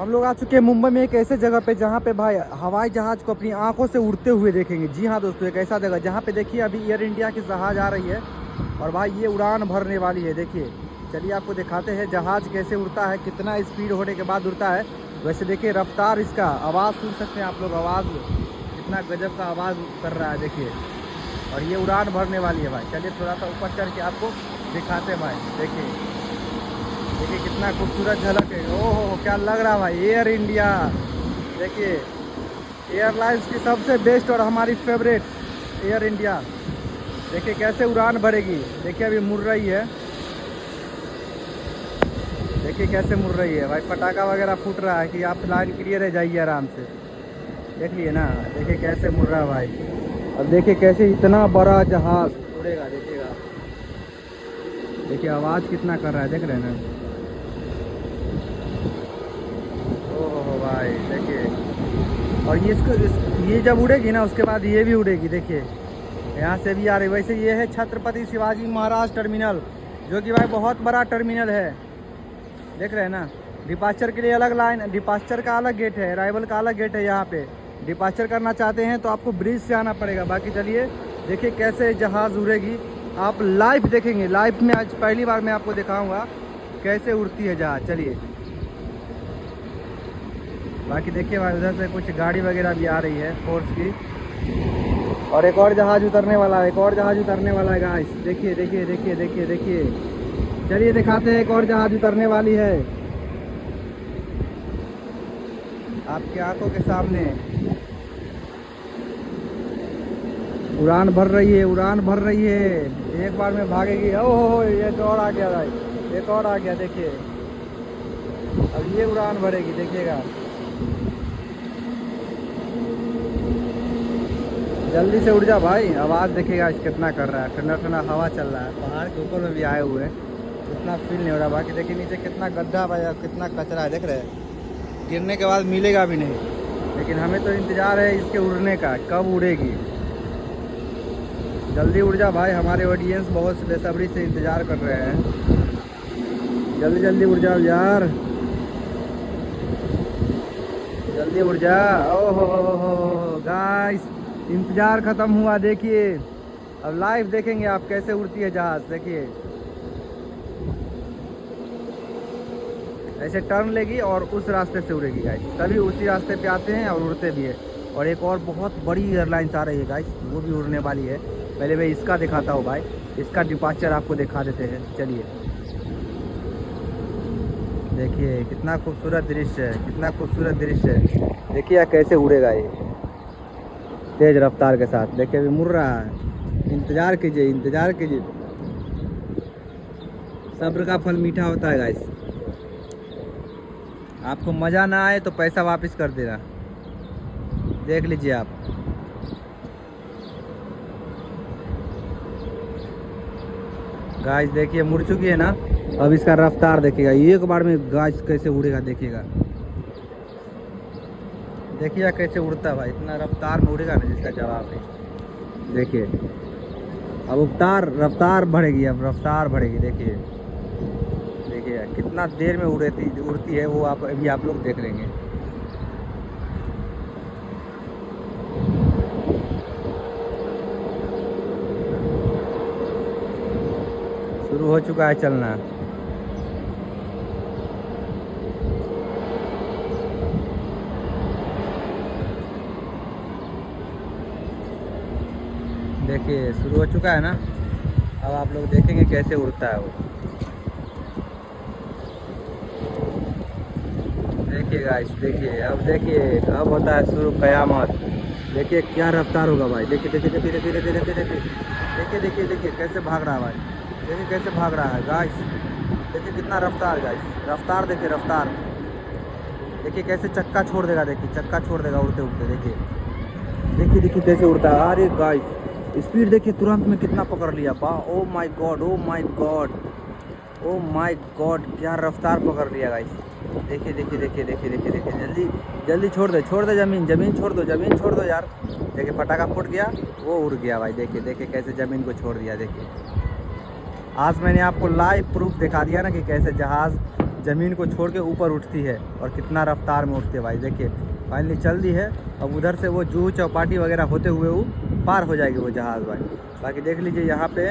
हम लोग आ चुके हैं मुंबई में एक ऐसे जगह पे जहाँ पे भाई हवाई जहाज़ को अपनी आंखों से उड़ते हुए देखेंगे। जी हाँ दोस्तों, एक ऐसा जगह जहाँ पे देखिए अभी एयर इंडिया की जहाज़ आ रही है और भाई ये उड़ान भरने वाली है। देखिए, चलिए आपको दिखाते हैं जहाज़ कैसे उड़ता है, कितना स्पीड होने के बाद उड़ता है। वैसे देखिए रफ्तार इसका, आवाज़ सुन सकते हैं आप लोग, आवाज़ कितना गजब का आवाज़ कर रहा है देखिए। और ये उड़ान भरने वाली है भाई। चलिए थोड़ा सा ऊपर चढ़ के आपको दिखाते हैं भाई। देखिए देखिए कितना खूबसूरत झलक है। ओहो क्या लग रहा है भाई, एयर इंडिया। देखिए एयरलाइंस की सबसे बेस्ट और हमारी फेवरेट एयर इंडिया। देखिए कैसे उड़ान भरेगी। देखिए अभी मुड़ रही है, देखिए कैसे मुड़ रही है भाई। पटाखा वगैरह फूट रहा है कि आप लाइन क्लियर है, जाइए आराम से। देख लिए ना, देखिए कैसे मुड़ रहा है भाई। अब देखिए कैसे इतना बड़ा जहाज उड़ेगा, देखिएगा। देखिए आवाज़ कितना कर रहा है, देख रहे हैं ना। ओहो भाई देखिए, और ये जब उड़ेगी ना उसके बाद ये भी उड़ेगी। देखिए यहाँ से भी आ रही। वैसे ये है छत्रपति शिवाजी महाराज टर्मिनल, जो कि भाई बहुत बड़ा टर्मिनल है। देख रहे हैं ना। डिपार्चर के लिए अलग लाइन, डिपार्चर का अलग गेट है, अराइवल का अलग गेट है। यहाँ पे डिपार्चर करना चाहते हैं तो आपको ब्रिज से आना पड़ेगा। बाकी चलिए देखिए कैसे जहाज़ उड़ेगी, आप लाइव देखेंगे। लाइव में आज पहली बार मैं आपको दिखाऊंगा कैसे उड़ती है जहाज़। चलिए बाकी देखिए भाई उधर से कुछ गाड़ी वगैरह भी आ रही है फोर्स की, और एक और जहाज़ उतरने वाला है, एक और जहाज़ उतरने वाला है गाइस। देखिए देखिए देखिए देखिए देखिए, चलिए दिखाते हैं एक और जहाज़ उतरने वाली है आपकी आंखों के सामने। उड़ान भर रही है, उड़ान भर रही है, एक बार में भागेगी। ओहो ये तो और आ गया भाई, एक और आ गया। देखिए अब ये उड़ान भरेगी, देखिएगा। जल्दी से उड़ जा भाई। आवाज़ देखिएगा कितना कर रहा है, ठंडा ठंडा हवा चल रहा है। पहाड़ के ऊपर में भी आए हुए हैं, उतना फील नहीं हो रहा। बाकी देखिए नीचे कितना गड्ढा भाई, कितना कचरा है, देख रहे हैं। गिरने के बाद मिलेगा भी नहीं। लेकिन हमें तो इंतज़ार है इसके उड़ने का, कब उड़ेगी। जल्दी उड़ जा भाई, हमारे ऑडियंस बहुत बेसब्री से इंतज़ार कर रहे हैं। जल्दी जल्दी उड़ जाओ यार, जल्दी उड़ जा। ओहो गाइस, इंतज़ार ख़त्म हुआ। देखिए अब लाइव देखेंगे आप कैसे उड़ती है जहाज़। देखिए ऐसे टर्न लेगी और उस रास्ते से उड़ेगी गाइस। सभी उसी रास्ते पे आते हैं और उड़ते भी है। और एक और बहुत बड़ी एयरलाइंस आ रही है गाइस, वो भी उड़ने वाली है। पहले मैं इसका दिखाता हूँ भाई, इसका डिपार्चर आपको दिखा देते हैं। चलिए देखिए कितना खूबसूरत दृश्य है, कितना खूबसूरत दृश्य है। देखिए कैसे उड़ेगा ये तेज़ रफ्तार के साथ। देखिए अभी मुड़ रहा है। इंतज़ार कीजिए, इंतज़ार कीजिए, सब्र का फल मीठा होता है गाइस। आपको मज़ा ना आए तो पैसा वापस कर देना। देख लीजिए आप। गाइस देखिए मुड़ चुकी है ना। अब इसका रफ्तार देखिएगा, एक बार में गाइस कैसे उड़ेगा, देखिएगा। देखिए कैसे उड़ता है भाई, इतना रफ्तार में उड़ेगा ना जिसका जवाब है। देखिए अब रफ्तार बढ़ेगी, अब रफ्तार बढ़ेगी। देखिए देखिए कितना देर में उड़ती है वो आप अभी आप लोग देख लेंगे। शुरू हो चुका है चलना। देखिए शुरू हो चुका है ना। अब आप लोग देखेंगे कैसे उड़ता है वो। देखिए गाइस, देखिए अब देखिए अब होता है शुरू कयामत। देखिए क्या रफ्तार होगा भाई। देखिए देखिए देखिए देखिए देखिए देखिए देखिए देखिए देखिए देखिए कैसे भाग रहा है भाई। देखिए कैसे भाग रहा है गाइस। देखिए कितना रफ्तार गाइस, रफ्तार देखिए रफ्तार। देखिए कैसे चक्का छोड़ देगा, देखिए चक्का छोड़ देगा उड़ते उड़ते। देखिए देखिए देखिए कैसे उड़ता है। अरे गाइस स्पीड देखिए तुरंत में कितना पकड़ लिया बा। Oh my God, oh my God, oh my God, क्या रफ्तार पकड़ लिया गाइस। देखिए देखिए देखिए देखिए देखिए देखिए जल्दी जल्दी छोड़ दे ज़मीन, ज़मीन छोड़ दो, ज़मीन छोड़ दो यार। देखिए पटाखा फूट गया, वो उड़ गया भाई। देखिए देखिए कैसे ज़मीन को छोड़ दिया। देखिए आज मैंने आपको लाइव प्रूफ दिखा दिया ना कि कैसे जहाज़ ज़मीन को छोड़ के ऊपर उठती है और कितना रफ्तार में उठती है भाई। देखिए फाइनली चल दी है। अब उधर से वो जूहू चौपाटी वगैरह होते हुए वो पार हो जाएगी वो जहाज़ भाई। बाकी देख लीजिए यहाँ पे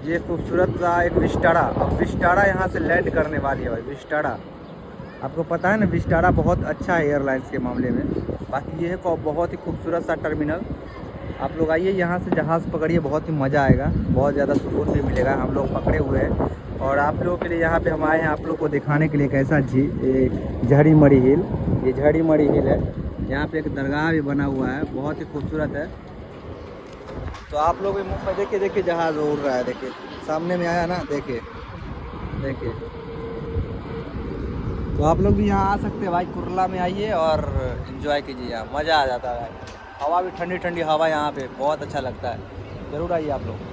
ये खूबसूरत सा एक विस्टारा, अब विस्टारा यहाँ से लैंड करने वाली है भाई। विस्टारा आपको पता है ना, विस्टारा बहुत अच्छा है एयरलाइंस के मामले में। बाकी ये है बहुत ही खूबसूरत सा टर्मिनल। आप लोग आइए यहाँ से जहाज़ पकड़िए, बहुत ही मज़ा आएगा, बहुत ज़्यादा सुकून भी मिलेगा। हम लोग पकड़े हुए हैं और आप लोगों के लिए यहाँ पे हम आए हैं आप लोग को दिखाने के लिए कैसा झड़ी मड़ी हिल। ये झड़ी मड़ी हिल है, यहाँ पे एक दरगाह भी बना हुआ है, बहुत ही खूबसूरत है। तो आप लोग भी मुँह में देखिए, देखिए जहाज़ उड़ रहा है, देखिए सामने में आया ना, देखिए देखिए। तो आप लोग भी यहाँ आ सकते हैं भाई, कुरला में आइए और इन्जॉय कीजिए, यहाँ मज़ा आ जाता है। हवा भी ठंडी ठंडी हवा, यहाँ पे बहुत अच्छा लगता है। ज़रूर आइए आप लोग।